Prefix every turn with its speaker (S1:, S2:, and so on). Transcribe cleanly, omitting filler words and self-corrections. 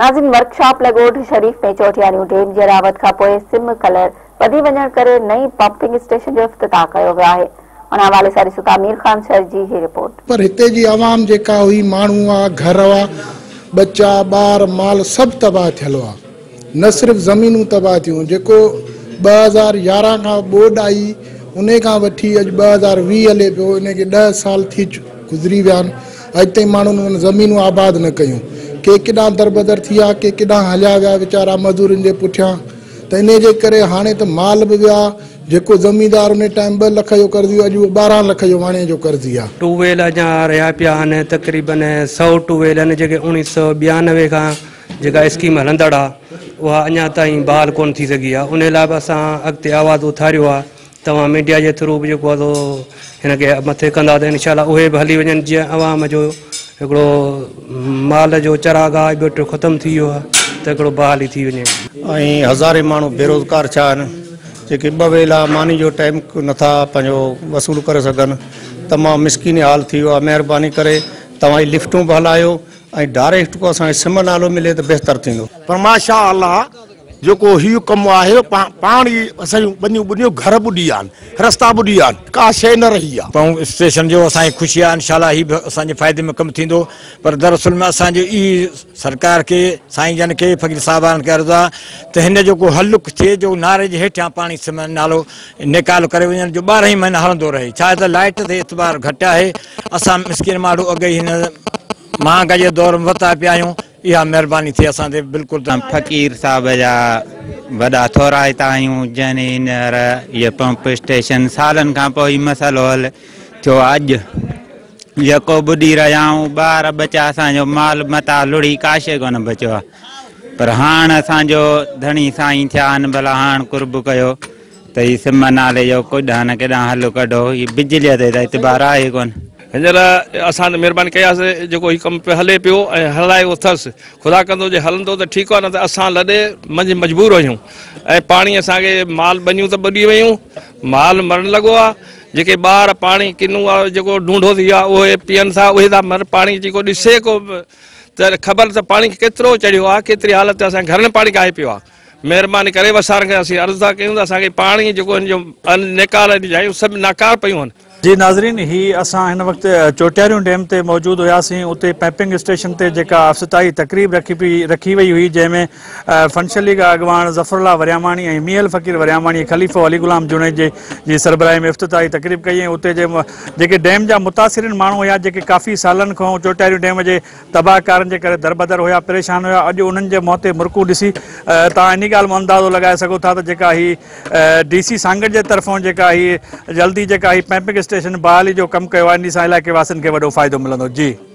S1: नाज़रीन, वर्कशॉप लगोट शरीफ में चोटियानी डेम जे रावत का पोइ सिम कलर वधी वञण करे नई पंपिंग स्टेशन जो इफ्तिताह कयो वियो आहे। उन हवाले सां ॾिसूं था मीर खान सर जी ही रिपोर्ट।
S2: पर हिते जी आवाम जेका हुई, माण्हू आ, घर हुआ, बच्चा ॿार माल सब तबाह थियल हुआ। न सिर्फ ज़मीनूं तबाह थियूं, जेको 2011 खां बोर्ड आई उन खां वठी अॼु 2020 हले पियो, इनखे 10 साल थी गुज़री विया आहिनि। अॼु ताईं माण्हुनि ज़मीनूं आबाद न कयूं। के केॾां दरबदर थी विया, के केॾां हलिया विया वीचारा मज़दूरनि जे पुठियां। त इन जे करे हाणे त माल बि विया, जेको ज़मींदार उन टाइम 2 लख जो कर्ज़ हुयो, अॼु 12 लख जो वाणे जो कर्ज़ आहे।
S3: ट्यूबवेल अञा रहिया पिया आहिनि, तक़रीबन 100 ट्यूबवेल आहिनि जेके 1992 खां जेका स्कीम हलंदड़ आहे उहा अञा ताईं बहाल कोन थी सघी आहे। उन लाइ बि असां अॻिते आवाज़ उथारियो आहे। तव्हां मीडिया जे थ्रू बि जेको आहे हिनखे मथे कंदा त इंशाल्लाह उहे बि हली वञनि, जीअं आवाम जो हिकिड़ो माल जो चरागाह ॿियो ख़तमु थी वियो आहे त हिकिड़ो बहाली थी वञे।
S4: ऐं हज़ारे माण्हू बेरोज़गार छा आहिनि, जेके 2 वेला मानी जो टाइम नथा पंहिंजो वसूल करे सघनि। तमामु मिसकिनी हाल थी वियो आहे। महिरबानी करे तव्हां लिफ्टूं बि हलायो ऐं डायरेक्ट को असांखे सिम नालो मिले त बहितर थींदो।
S5: पर माशा अल्लाह जेको हीउ कमु आहे, पाणी असांजूं वञूं बुॾियूं घर ॿुॾी आहिनि, रस्ता ॿुॾी आहिनि, का शइ न रही आहे।
S6: पंप स्टेशन जो असांखे ख़ुशी आहे, इंशाल्लाह ही बि असांजे फ़ाइदे में कमु थींदो। पर दरअसल में असांजो ई सरकार खे, साईं जन खे, फ़कीर साहिबान खे अर्ज़ु आहे त हिन जो को हल थिए, जो नारे जे हेठियां पाणी सिम नालो निकाल करे वञण जो 12 महीना हलंदो रहे। छा त लाइट ते एतबार घटि आहे। असां मिसकिन माण्हू अॻे हिन महांगाई जे दौर में वता पिया आहियूं। इहा महिरबानी थी असांजे बिल्कुलु।
S7: फ़कीर साहब जा वॾा थोराइता आहियूं, जंहिं हींअर इहो पंप स्टेशन सालनि खां पोइ ई मसइलो हल थियो। अॼु जेको ॿुॾी रहिया आहियूं, ॿार बचा असांजो माल मता लुड़ी काशे कोन बचियो आहे। पर हाणे असांजो धणी साईं थिया आहिनि, भला हाणे कुर्ब कयो त हीउ सिम नाले जो केॾां न केॾां हल कढो। हीअ बिजलीअ ते त एतबार आहे कोन।
S8: हींअर असां महिरबानी कयासीं, जेको हीउ कमु पियो हले पियो ऐं हलायो अथसि। ख़ुदा कंदो जे हलंदो त ठीकु आहे, न त असां लॾे मजबूर आहियूं। ऐं पाणी असांखे माल बनियूं त ॿुॾी वियूं, माल मरण लॻो आहे। जेके ॿार पाणी किनूं आहे जेको ढूंढो थी आहे उहे पीअनि था, उहे था मर। पाणी जेको ॾिसे को त ख़बर त पाणी केतिरो चढ़ियो आहे, केतिरी हालत असांजे घर में पाणी काहे पियो आहे। महिरबानी करे वसार खे असीं अर्ज़ु था कयूं त असांखे पाणी जेको हिन जो निकाल जायूं सभु नाकार पियूं आहिनि।
S9: जी नाज़रीन, ही असां हिन वक़्तु चोटियारियूं डैम ते मौजूदु हुयासीं। उते पंपिंग स्टेशन ते जेका अफ़्ताही तक़रीब रखी वई हुई, जंहिंमें फंक्शन लीग अॻवान ज़फ़रुल्लाह वरियामाणी ऐं मियल फ़कीर वरियामाणी, ख़लीफ़ो अली ग़ुलाम जुनैद जी सरबराही में इफ़्तिताही तक़रीब कई। ऐं उते जेके डैम जा मुतासिरिन माण्हू हुया, जेके काफ़ी सालनि खां चोटियारियूं डैम जे तबाहकारनि जे करे दरबदर हुया, परेशान हुया, अॼु उन्हनि जे मुंहं ते मुरकू ॾिसी तव्हां इन ॻाल्हि में अंदाज़ो लॻाए सघो था त जेका ही DC सांगट जे तरफ़ां जेका ही जल्दी जेका ही पंपिंग स्टेशन बहाली जो कमु कयो आहे, इन सां इलाइक़े वासियुनि खे वॾो फ़ाइदो मिलंदो। जी।